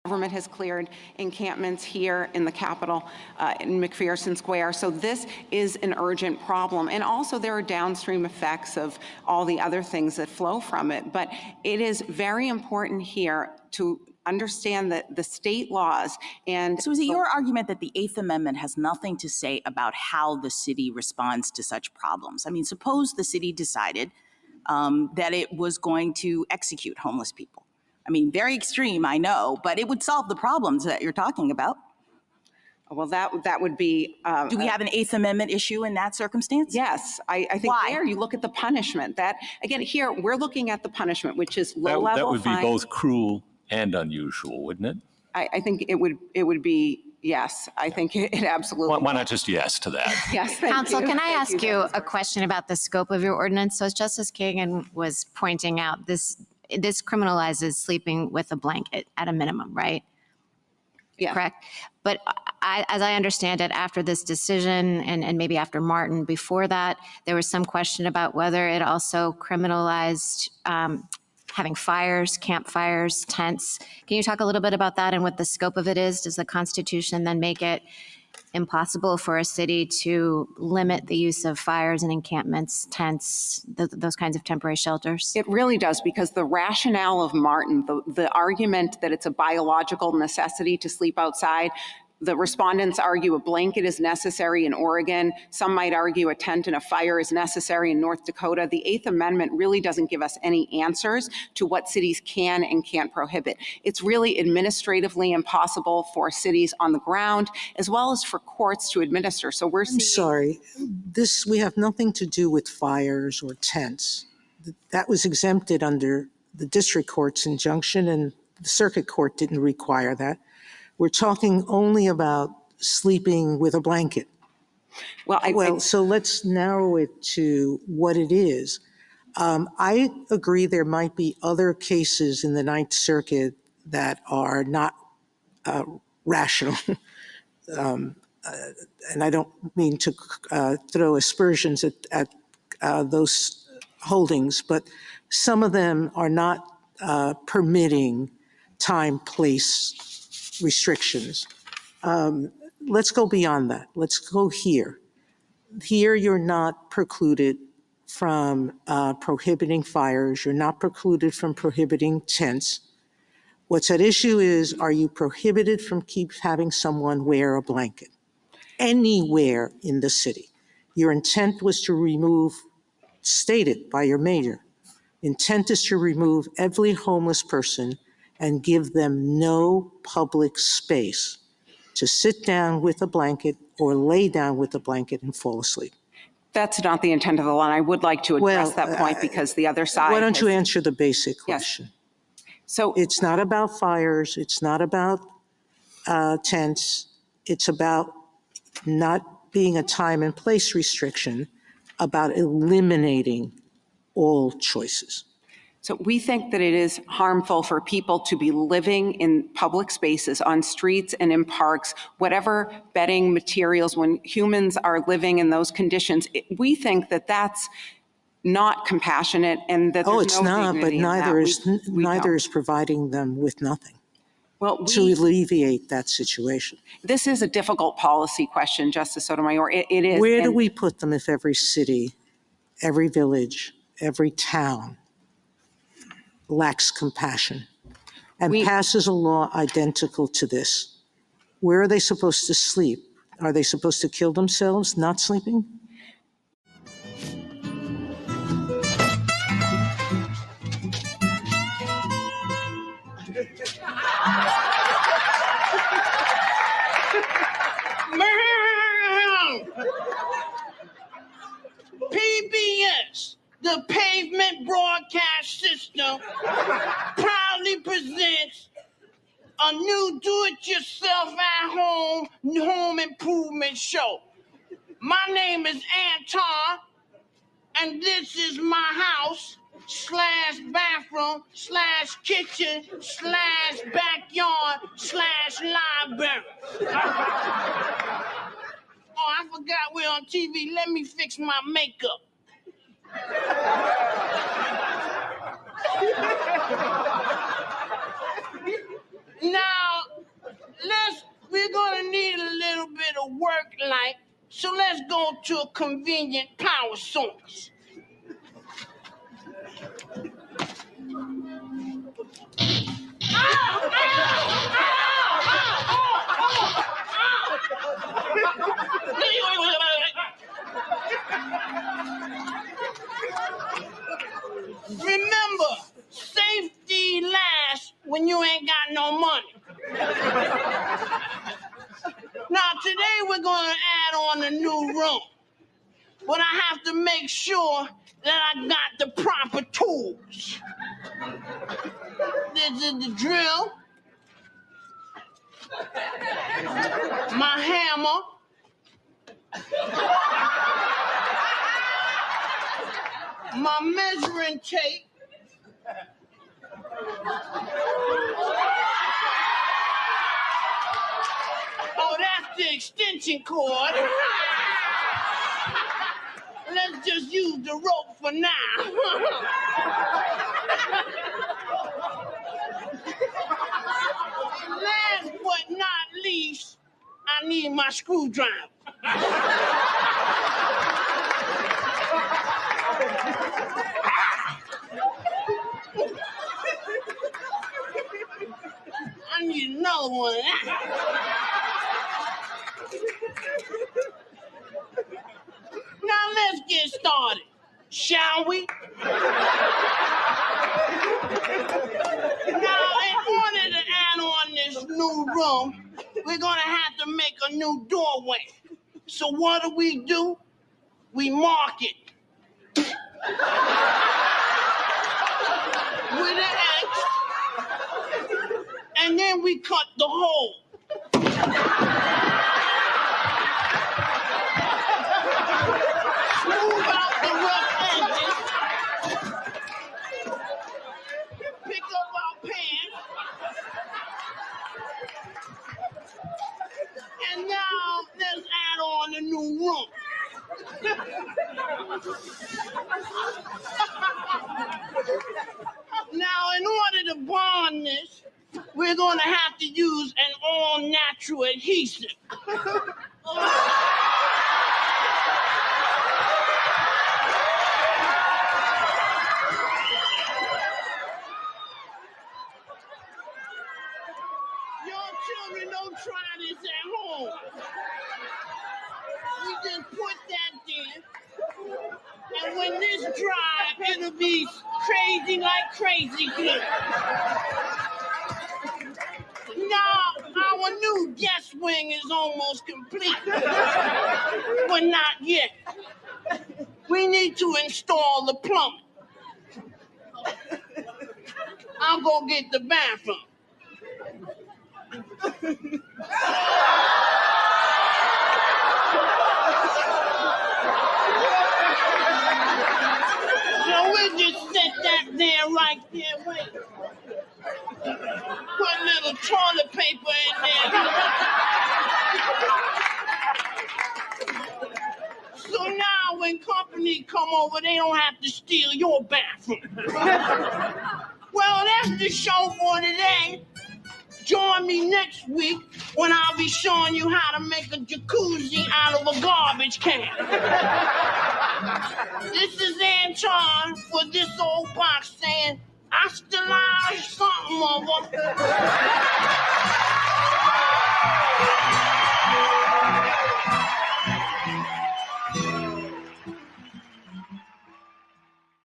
government has cleared encampments here in the Capitol, in McPherson Square. So this is an urgent problem. And also there are downstream effects of all the other things that flow from it. But it is very important here to understand that the state laws and— So is it your argument that the Eighth Amendment has nothing to say about how the city responds to such problems? I mean, suppose the city decided that it was going to execute homeless people. I mean, very extreme, I know, but it would solve the problems that you're talking about. Well, that would be— Do we have an Eighth Amendment issue in that circumstance? Yes, I think Why? there you look at the punishment. That, again, here we're looking at the punishment, which is low-level That would be fine. both cruel and unusual, wouldn't it? I think it would be, yes. I think it absolutely— Why not just yes to that? Yes, thank Council, you. can I Thank ask you Justice a question about the scope of your ordinance? So as Justice Kagan was pointing out, this criminalizes sleeping with a blanket at a minimum, right? Yeah. Correct? But as I understand it, after this decision and maybe after Martin, before that, there was some question about whether it also criminalized having fires, campfires, tents. Can you talk a little bit about that and what the scope of it is? Does the Constitution then make it impossible for a city to limit the use of fires and encampments, tents, those kinds of temporary shelters? It really does, because the rationale of Martin, the argument that it's a biological necessity to sleep outside, the respondents argue a blanket is necessary in Oregon. Some might argue a tent and a fire is necessary in North Dakota. The Eighth Amendment really doesn't give us any answers to what cities can and can't prohibit. It's really administratively impossible for cities on the ground, as well as for courts to administer. So we're seeing— I'm sorry, we have nothing to do with fires or tents. That was exempted under the district court's injunction, and the circuit court didn't require that. We're talking only about sleeping with a blanket. Well, so let's narrow it to what it is. I agree there might be other cases in the Ninth Circuit that are not rational. And I don't mean to throw aspersions at those holdings, but some of them are not permitting time, place restrictions. Let's go beyond that. Let's go here. Here you're not precluded from prohibiting fires. You're not precluded from prohibiting tents. What's at issue is, are you prohibited from having someone wear a blanket anywhere in the city? Your intent was to remove, stated by your mayor, intent is to remove every homeless person and give them no public space to sit down with a blanket or lay down with a blanket and fall asleep. that's not the intent of the law, and I would like to address that point, because the other side— Why don't you answer the basic question? Yes. So It's not about fires. It's not about tents. It's about not being a time and place restriction, about eliminating all choices. So we think that it is harmful for people to be living in public spaces, on streets and in parks, whatever bedding materials, when humans are living in those conditions. We think that that's not compassionate, and that there's It's no not, but dignity in that. neither is providing them with nothing to Well, alleviate that situation. this is a difficult policy question, Justice Sotomayor. It is. Where do we put them if every city, every village, every town lacks compassion and passes a law identical to this? Where are they supposed to sleep? Are they supposed to kill themselves not sleeping? PBS, the Pavement Broadcast System, proudly presents a new do-it-yourself at home improvement show. My name is Anton, and this is my house / bathroom / kitchen / backyard / library. Oh, I forgot we're on TV. Let me fix my makeup. Now, to a convenient power source. Remember, safety lasts when you ain't got no money. Now, today we're going to add on a new room, but I have to make sure that I got the proper tools. This is the drill, my hammer, my measuring tape, oh, that's the extension cord. Let's just use the rope for now. Last but not least, I need my screwdriver. I need another one. Now let's get started, shall we? Now, in order to add on this new room, we're gonna have to make a new doorway. So what do? We mark it with an X, and then we cut the hole. Smooth out the rough edges. Pick up our pan. And now let's add on a new room. Now, in order to bond this, we're going to have to use an all-natural adhesive. Your children don't try this at home. We just put that there, and when this dries, it'll be crazy like crazy glue. Now, our new guest wing is almost complete, but not yet. We need to install the plumbing. I'll go get the bathroom. So we'll just set that there, right there, wait. Put a little toilet paper in there. So now when company come over, they don't have to steal your bathroom. Well, that's the show for today. Join me next week when I'll be showing you how to make a jacuzzi out of a garbage can. This is Anton for this old box saying, hasta la something, mother.